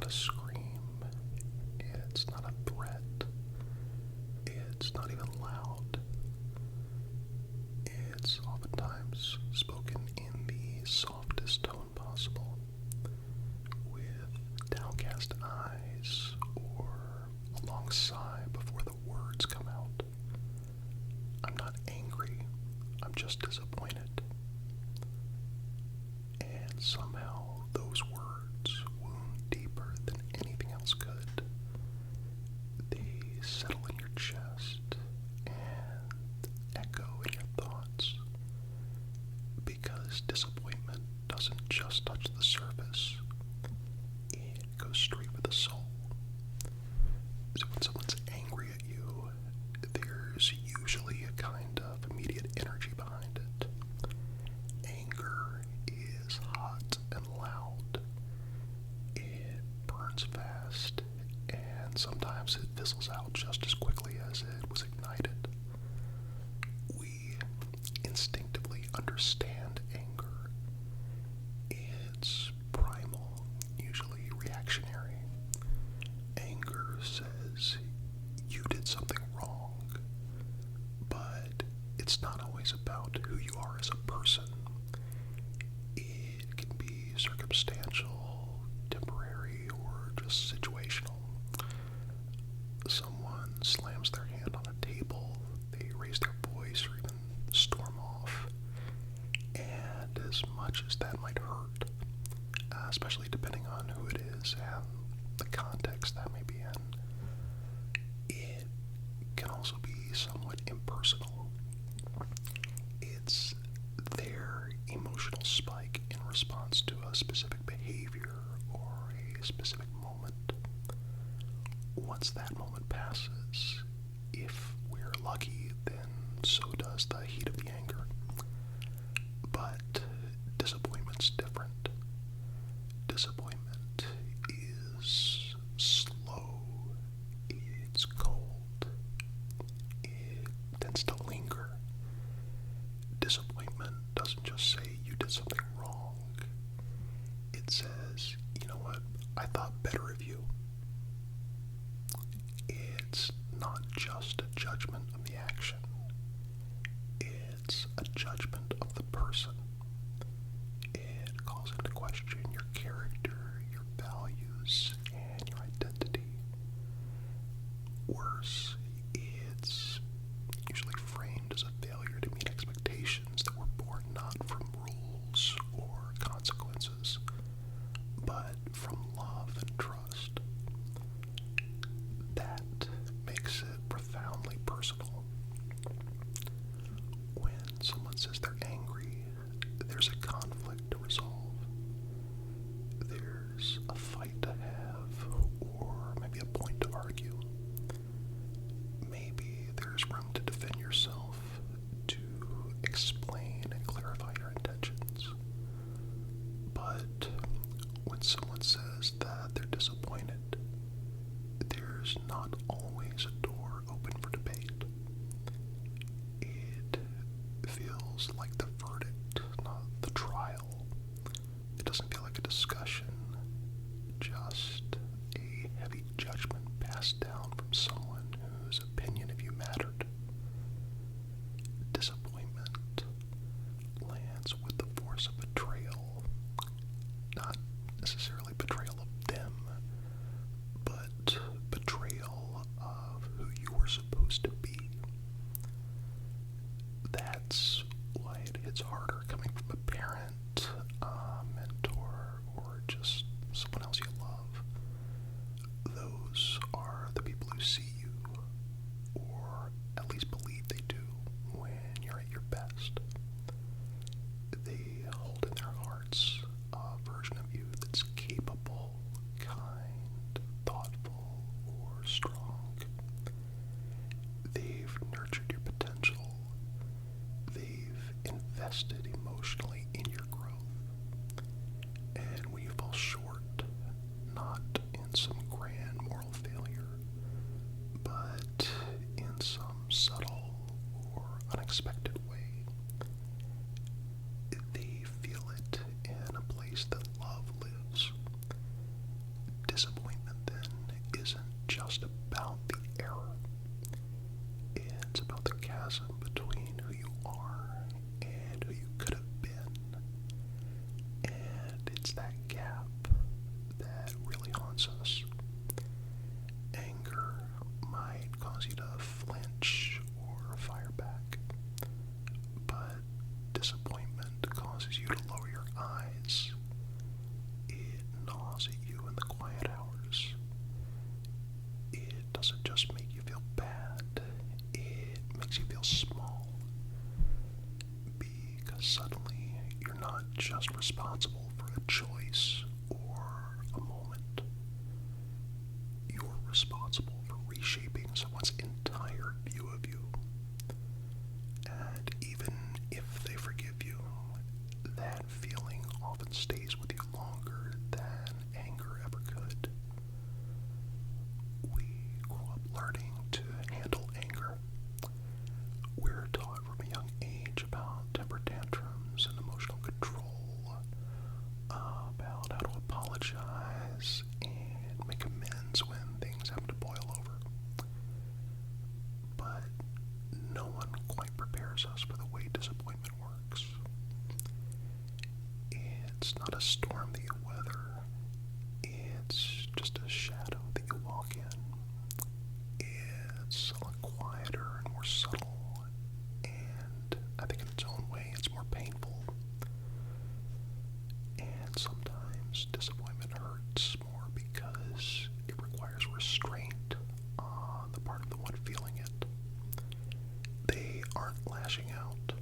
not a scream. It's not a threat. It's not even loud. It's oftentimes spoken in the softest tone possible, with downcast eyes or a long sigh before the words come out. I'm not angry, I'm just disappointed. And somehow those words wound deeper than anything else could. They settle in your chest and echo in your thoughts, because disappointment doesn't just touch the surface, it goes straight for the soul. So when someone's angry at you, there's usually a kind of immediate energy behind it. Anger is hot and loud. It burns fast, and sometimes it fizzles out just as quickly as it was ignited. We instinctively understand anger. It's primal, usually reactionary. Anger says you did something wrong, but it's not always about who you are as a person. It can be circumstantial, temporary, or just situational. Someone slams their hand on a table, they raise their voice, or even storm off. And as much as that might hurt, especially depending on who it is and the context that may be in, it can also be somewhat impersonal. It's their emotional spike in response to a specific behavior or a specific moment. Once that moment passes, if we're lucky, then so does the heat of the anger. But disappointment's different. Disappointment is slow, it's cold, it tends to linger. Disappointment doesn't just say you did something wrong. It says, you know what, I thought better of you. It's not just a judgment of the action. It's a judgment of the person. It calls into question your character, your values, and your identity. Worse, it's usually framed as a failure to meet expectations that were born not from rules or consequences, but from love and trust. That makes it profoundly personal. When someone says they're angry, there's a conflict to resolve. There's a fight to have, or maybe a point to argue. Maybe there's room to defend yourself, to explain and clarify your intentions. But when someone says that they're disappointed, there's not always a door open for debate. It feels like the verdict, not the trial. It doesn't feel like a discussion, just a heavy judgment passed down from someone whose opinion of you mattered. Disappointment lands with the force of betrayal, not necessarily betrayal of them, but betrayal of who you were supposed to be. That's why it hits harder coming from a parent, a mentor, or just someone else you love. Those are the people who see you, or at least believe they do, when you're at your best. They hold in their hearts a version of you that's capable, kind, thoughtful, or strong. They've nurtured your potential. They've invested emotionally in your growth. And when you fall short, not in some grand moral failure, but in some subtle or unexpected way, they feel it in a place that love lives. Disappointment claws at you in the quiet hours. It doesn't just make you feel bad, it makes you feel small. Because suddenly you're not just responsible for a choice or a moment. You're responsible for reshaping someone's entire view of you. And even if they forgive you, that feeling often stays with you longer than anger ever could. We grow up learning to handle anger. We're taught from a young age about temper tantrums and emotional control, about how to apologize and make amends when things happen to boil over. But no one quite prepares us for the way disappointment works. It's not a storm that you weather. It's just a shadow that you walk in. It's a lot quieter and more subtle, and I think in its own way it's more painful. And sometimes disappointment hurts more because it requires restraint on the part of the one feeling it. They aren't lashing out.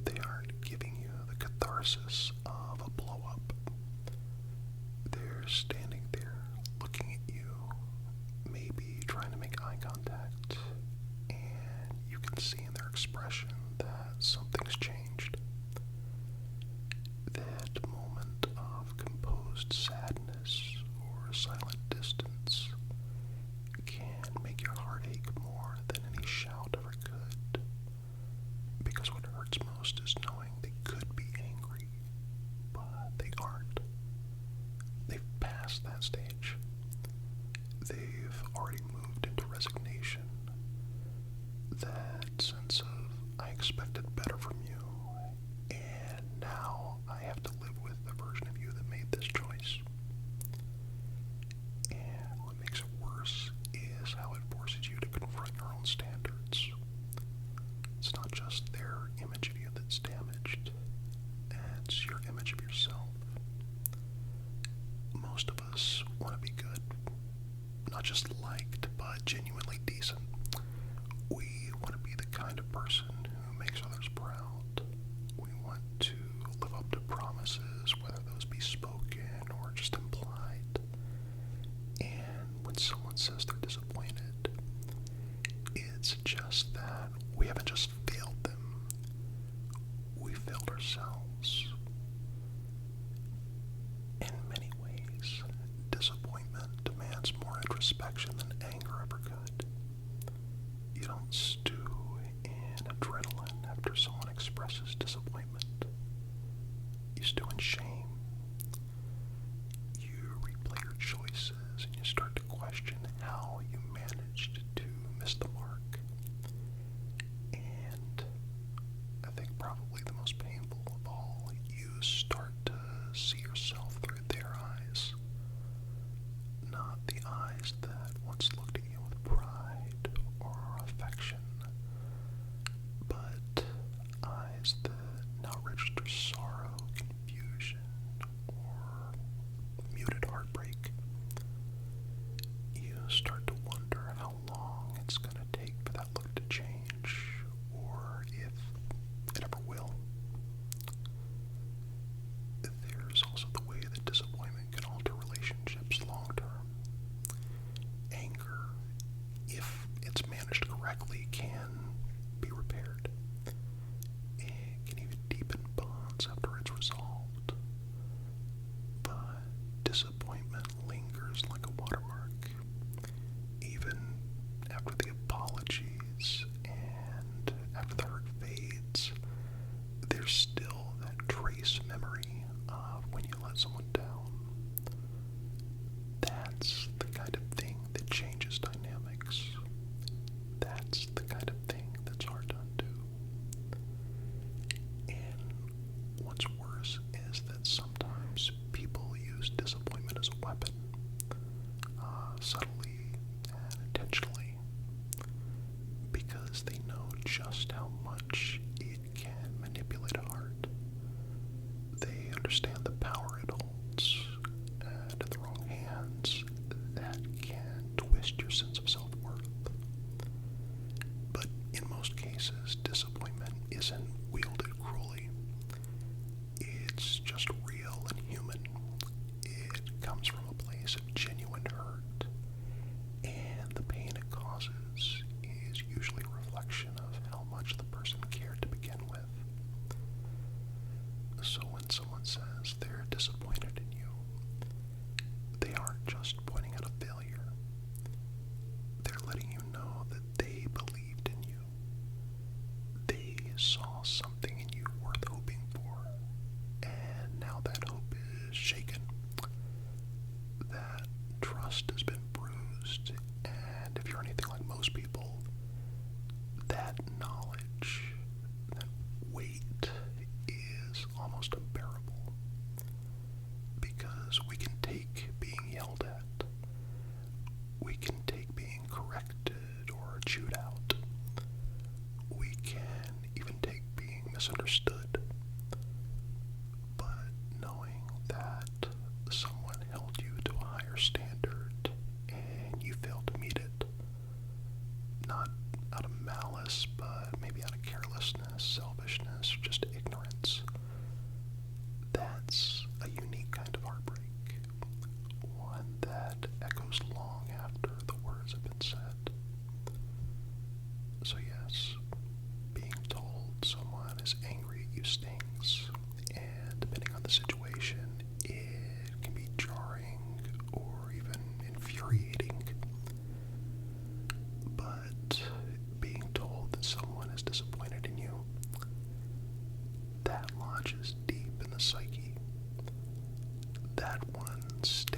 They aren't giving you the catharsis of a blow-up. They're standing there looking at you, maybe trying to make eye contact, and you can see in their expression that something's changed. That moment of composed sadness or silent distance can make your heart ache more than any shout ever could. Because what hurts most is knowing they could be angry, but they aren't. They've passed that stage. They've already moved into resignation. That sense of, I expected better from you, and now I have to live with the version of you that made this choice. And what makes it worse is how it forces you to confront your own standards. It's not just their image of you that's damaged, it's your image of yourself. Most of us want to be good, not just liked, but genuinely decent. We want to be the kind of person who makes others proud. We want to live up to promises, whether those be spoken or just implied. And when someone says they're disappointed, it's just that we haven't just failed them, we failed ourselves. In many ways, disappointment demands more introspection than anger ever could. You don't stew in adrenaline after someone expresses disappointment. You stew in shame. You replay your choices and you start to question how you managed to miss the mark. And I think probably the most painful of all, you start to see yourself through their eyes. Not the eyes that once looked at you with pride or affection, but eyes that now register sorrow, confusion, or muted heartbreak. You start to wonder how long it's going to take for that look to change, or if it ever will. There's also the way that disappointment can alter relationships long term. Anger, if it's managed correctly, can be repaired. It can even deepen bonds after it's resolved. But disappointment lingers like a watermark. Even after the apologies and after the hurt fades, there's still that trace memory of when you let someone down. That's the kind of thing that changes dynamics. That's the kind of thing that's hard to undo. And what's worse is that sometimes people use disappointment as a weapon, subtly and intentionally, because they know just how much it can manipulate a heart. They understand the power it holds. trust has been bruised, and if you're anything like most people, that knowledge, that weight is almost unbearable. Because we can take being yelled at, we can take being corrected or chewed out, we can even take being misunderstood. But knowing that someone held you to a higher standard and you failed to meet it, not out of malice, but maybe out of carelessness, selfishness, just ignorance, that's a unique kind of heartbreak. One that echoes long after the words have been said. So yes, being told someone is angry at you stings, and depending on the situation, it can be jarring or even infuriating. But being told that someone is disappointed in you, that lodges deep in the psyche. That one stays